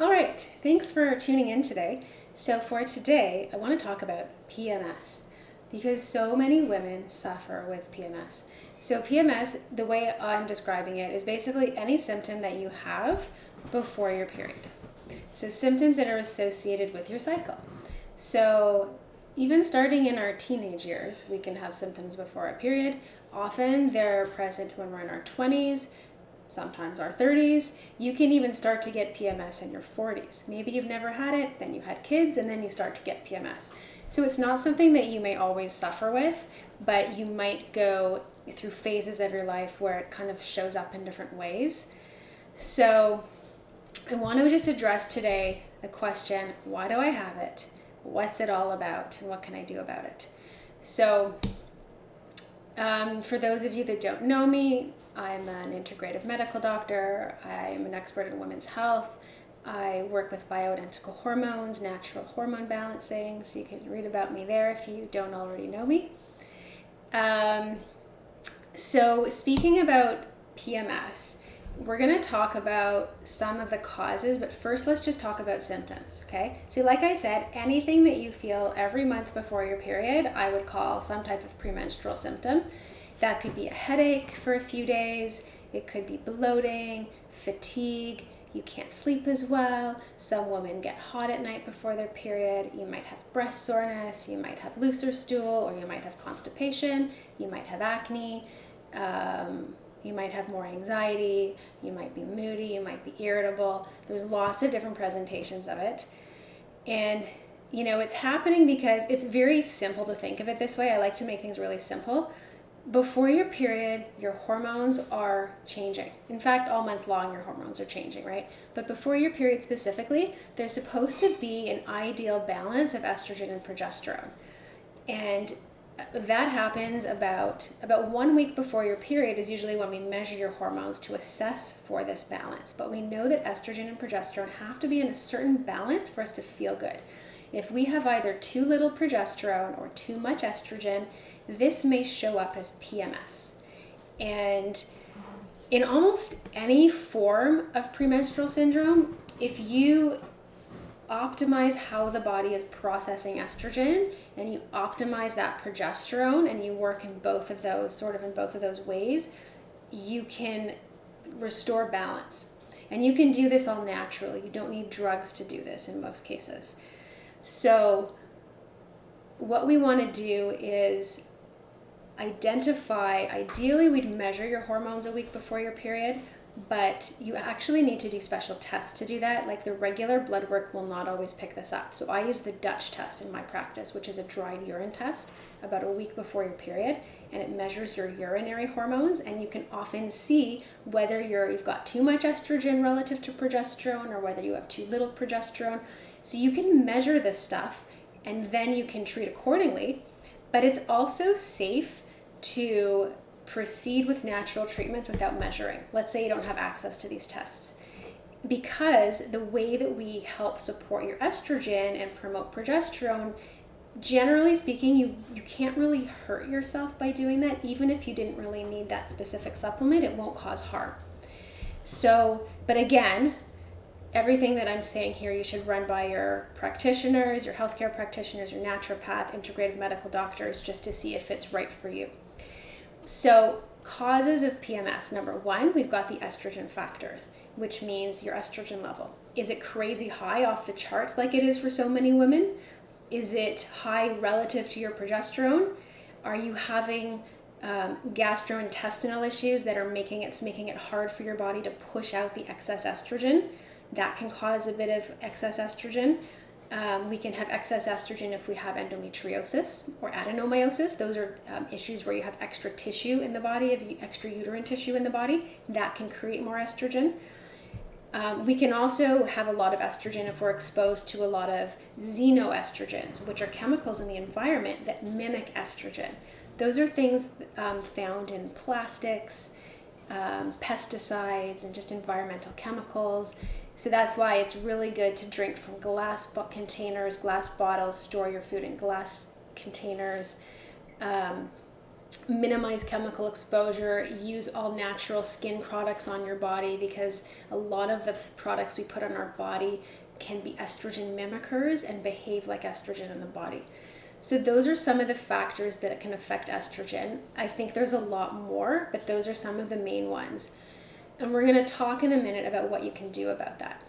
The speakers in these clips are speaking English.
All right, thanks for tuning in today. So, for today, I want to talk about PMS because so many women suffer with PMS. So, PMS, the way I'm describing it, is basically any symptom that you have before your period. So, symptoms that are associated with your cycle. So, even starting in our teenage years, we can have symptoms before a period. Often they're present when we're in our 20s, sometimes our 30s. You can even start to get PMS in your 40s. Maybe you've never had it, then you had kids, and then you start to get PMS. So it's not something that you may always suffer with, but you might go through phases of your life where it kind of shows up in different ways. So I want to just address today the question, why do I have it? What's it all about? And what can I do about it? So for those of you that don't know me, I'm an integrative medical doctor. I'm an expert in women's health. I work with bioidentical hormones, natural hormone balancing, so you can read about me there if you don't already know me. So speaking about PMS, we're going to talk about some of the causes, but first let's just talk about symptoms, okay? So like I said, anything that you feel every month before your period, I would call some type of premenstrual symptom. That could be a headache for a few days. It could be bloating, fatigue. You can't sleep as well. Some women get hot at night before their period. You might have breast soreness. You might have looser stool, or you might have constipation. You might have acne. You might have more anxiety. You might be moody. You might be irritable. There's lots of different presentations of it. And it's happening because it's very simple to think of it this way. I like to make things really simple. Before your period, your hormones are changing. In fact, all month long, your hormones are changing, right? But before your period specifically, there's supposed to be an ideal balance of estrogen and progesterone. And that happens about 1 week before your period is usually when we measure your hormones to assess for this balance. But we know that estrogen and progesterone have to be in a certain balance for us to feel good. If we have either too little progesterone or too much estrogen, this may show up as PMS. And in almost any form of premenstrual syndrome, if you optimize how the body is processing estrogen and you optimize that progesterone and you work in both of those ways, you can restore balance. And you can do this all naturally. You don't need drugs to do this in most cases. So what we want to do is ideally we'd measure your hormones a week before your period, but you actually need to do special tests to do that. Like the regular blood work will not always pick this up. So I use the Dutch test in my practice, which is a dried urine test about a week before your period, and it measures your urinary hormones, and you can often see whether you've got too much estrogen relative to progesterone or whether you have too little progesterone. So you can measure this stuff and then you can treat accordingly, but it's also safe to proceed with natural treatments without measuring. Let's say you don't have access to these tests. Because the way that we help support your estrogen and promote progesterone, generally speaking, you can't really hurt yourself by doing that. Even if you didn't really need that specific supplement, it won't cause harm. So, but again, everything that I'm saying here, you should run by your practitioners, your healthcare practitioners, your naturopath, integrative medical doctors, just to see if it's right for you. So causes of PMS, number one, we've got the estrogen factors, which means your estrogen level. Is it crazy high off the charts like it is for so many women? Is it high relative to your progesterone? Are you having gastrointestinal issues that are making it hard for your body to push out the excess estrogen? That can cause a bit of excess estrogen. We can have excess estrogen if we have endometriosis or adenomyosis. Those are issues where you have extra tissue in the body, extra uterine tissue in the body. That can create more estrogen. We can also have a lot of estrogen if we're exposed to a lot of xenoestrogens, which are chemicals in the environment that mimic estrogen. Those are things found in plastics, pesticides, and just environmental chemicals. So that's why it's really good to drink from glass containers, glass bottles, store your food in glass containers. minimize chemical exposure, use all natural skin products on your body, because a lot of the products we put on our body can be estrogen mimickers and behave like estrogen in the body. So those are some of the factors that can affect estrogen. I think there's a lot more, but those are some of the main ones. And we're going to talk in a minute about what you can do about that.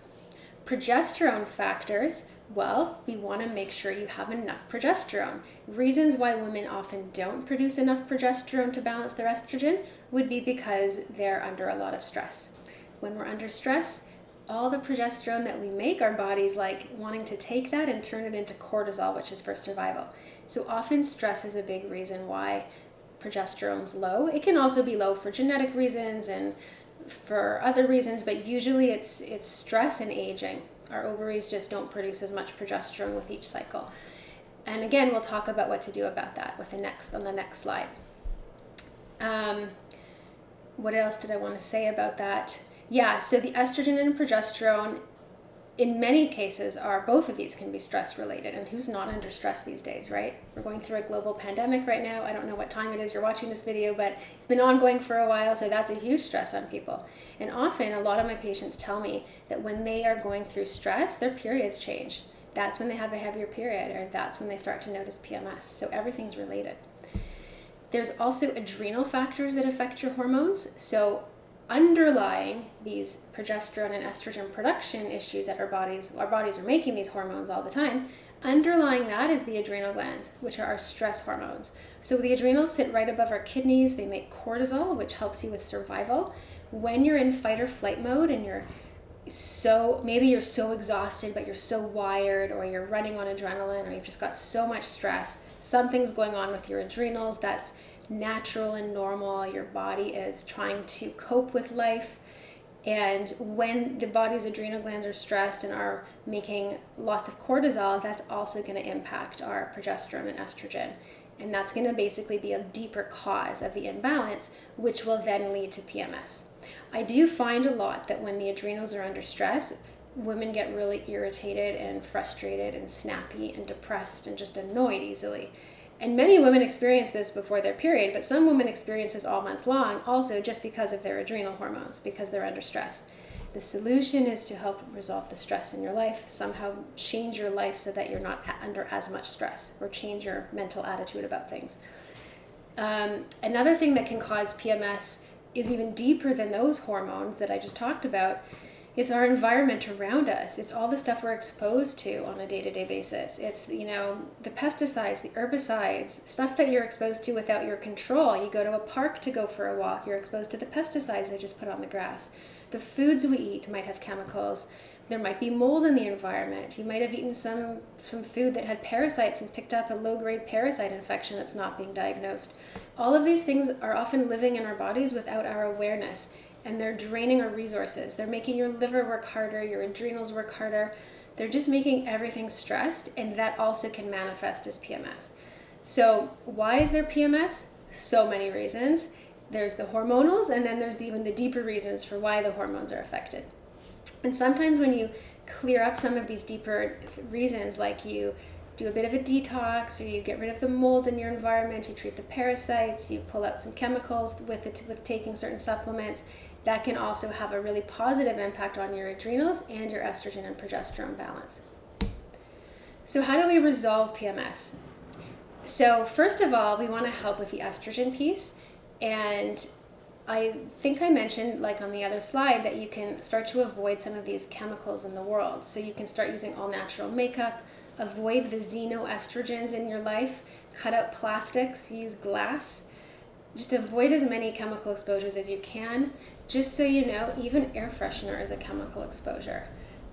Progesterone factors, well, we want to make sure you have enough progesterone. Reasons why women often don't produce enough progesterone to balance their estrogen would be because they're under a lot of stress. When we're under stress, all the progesterone that we make, our body's like wanting to take that and turn it into cortisol, which is for survival. So often stress is a big reason why progesterone's low. It can also be low for genetic reasons and for other reasons, but usually it's stress and aging. Our ovaries just don't produce as much progesterone with each cycle. And again, we'll talk about what to do about that on the next slide. What else did I want to say about that? Yeah, so the estrogen and progesterone, in many cases, both of these can be stress related. And who's not under stress these days, right? We're going through a global pandemic right now. I don't know what time it is you're watching this video, but it's been ongoing for a while, so that's a huge stress on people. And often, a lot of my patients tell me that when they are going through stress, their periods change. That's when they have a heavier period, or that's when they start to notice PMS. So everything's related. There's also adrenal factors that affect your hormones. So underlying these progesterone and estrogen production issues that our bodies are making these hormones all the time, underlying that is the adrenal glands, which are our stress hormones. So the adrenals sit right above our kidneys. They make cortisol, which helps you with survival. When you're in fight or flight mode and maybe you're so exhausted, but you're so wired, or you're running on adrenaline, or you've just got so much stress, something's going on with your adrenals that's natural and normal. Your body is trying to cope with life, and when the body's adrenal glands are stressed and are making lots of cortisol, that's also going to impact our progesterone and estrogen, and that's going to basically be a deeper cause of the imbalance, which will then lead to PMS. I do find a lot that when the adrenals are under stress, women get really irritated and frustrated and snappy and depressed and just annoyed easily. And many women experience this before their period, but some women experience this all month long also, just because of their adrenal hormones, because they're under stress. The solution is to help resolve the stress in your life, somehow change your life so that you're not under as much stress, or change your mental attitude about things. Another thing that can cause PMS is even deeper than those hormones that I just talked about. It's our environment around us. It's all the stuff we're exposed to on a day-to-day basis. It's, the pesticides, the herbicides, stuff that you're exposed to without your control. You go to a park to go for a walk, you're exposed to the pesticides they just put on the grass. The foods we eat might have chemicals. There might be mold in the environment. You might have eaten some food that had parasites and picked up a low-grade parasite infection that's not being diagnosed. All of these things are often living in our bodies without our awareness, and they're draining our resources. They're making your liver work harder, your adrenals work harder. They're just making everything stressed, and that also can manifest as PMS. So why is there PMS? So many reasons. There's the hormonals, and then there's even the deeper reasons for why the hormones are affected. And sometimes when you clear up some of these deeper reasons, like you do a bit of a detox, or you get rid of the mold in your environment, you treat the parasites, you pull out some chemicals with taking certain supplements, that can also have a really positive impact on your adrenals and your estrogen and progesterone balance. So how do we resolve PMS? So first of all, we want to help with the estrogen piece. And I think I mentioned, like on the other slide, that you can start to avoid some of these chemicals in the world. So you can start using all natural makeup, avoid the xenoestrogens in your life, cut out plastics, use glass. Just avoid as many chemical exposures as you can. Just so you know, even air freshener is a chemical exposure.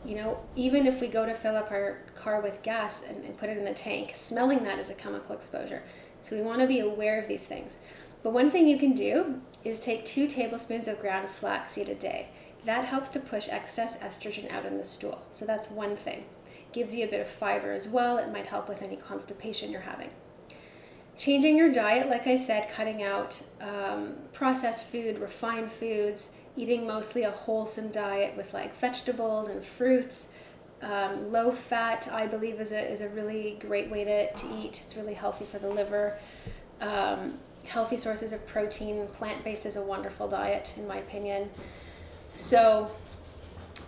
Even if we go to fill up our car with gas and put it in the tank, smelling that is a chemical exposure. So we want to be aware of these things. But one thing you can do is take 2 tablespoons of ground flaxseed a day. That helps to push excess estrogen out in the stool. So that's one thing. Gives you a bit of fiber as well. It might help with any constipation you're having. Changing your diet, like I said, cutting out processed food, refined foods, eating mostly a wholesome diet with like vegetables and fruits. Low fat, I believe, is a really great way to eat. It's really healthy for the liver. healthy sources of protein. Plant-based is a wonderful diet, in my opinion. So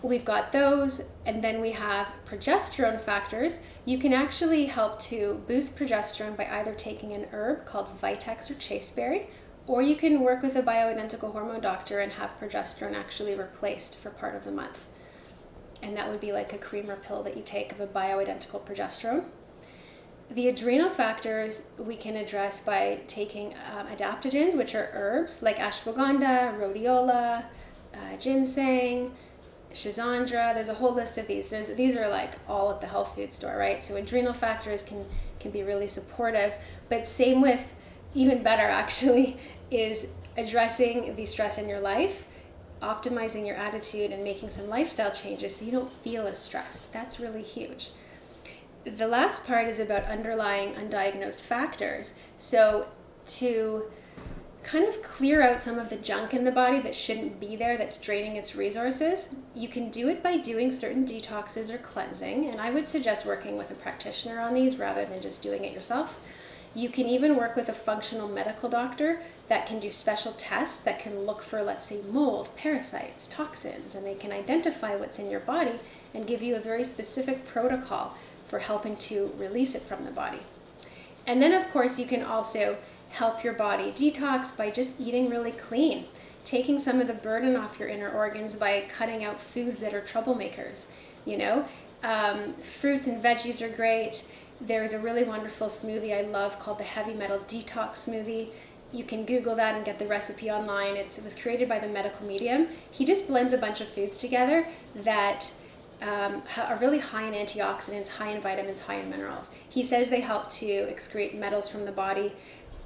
we've got those, and then we have progesterone factors. You can actually help to boost progesterone by either taking an herb called Vitex or chasteberry, or you can work with a bioidentical hormone doctor and have progesterone actually replaced for part of the month. And that would be like a cream or pill that you take of a bioidentical progesterone. The adrenal factors we can address by taking adaptogens, which are herbs like ashwagandha, rhodiola, ginseng, schizandra. There's a whole list of these. These are like all at the health food store, right? So adrenal factors can be really supportive. But same with, even better actually, is addressing the stress in your life, optimizing your attitude, and making some lifestyle changes so you don't feel as stressed. That's really huge. The last part is about underlying undiagnosed factors. So to kind of clear out some of the junk in the body that shouldn't be there, that's draining its resources, you can do it by doing certain detoxes or cleansing, and I would suggest working with a practitioner on these rather than just doing it yourself. You can even work with a functional medical doctor that can do special tests that can look for, let's say, mold, parasites, toxins, and they can identify what's in your body and give you a very specific protocol for helping to release it from the body. And then, of course, you can also help your body detox by just eating really clean, taking some of the burden off your inner organs by cutting out foods that are troublemakers. Fruits and veggies are great. There's a really wonderful smoothie I love called the Heavy Metal Detox Smoothie. You can Google that and get the recipe online. It was created by the medical medium. He just blends a bunch of foods together that are really high in antioxidants, high in vitamins, high in minerals. He says they help to excrete metals from the body.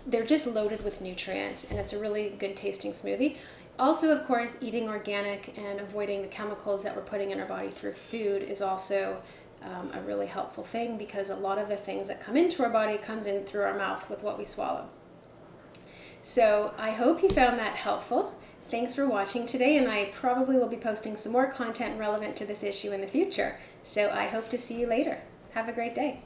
They're just loaded with nutrients, and it's a really good tasting smoothie. Also, of course, eating organic and avoiding the chemicals that we're putting in our body through food is also a really helpful thing, because a lot of the things that come into our body comes in through our mouth with what we swallow. So I hope you found that helpful. Thanks for watching today, and I probably will be posting some more content relevant to this issue in the future. So I hope to see you later. Have a great day.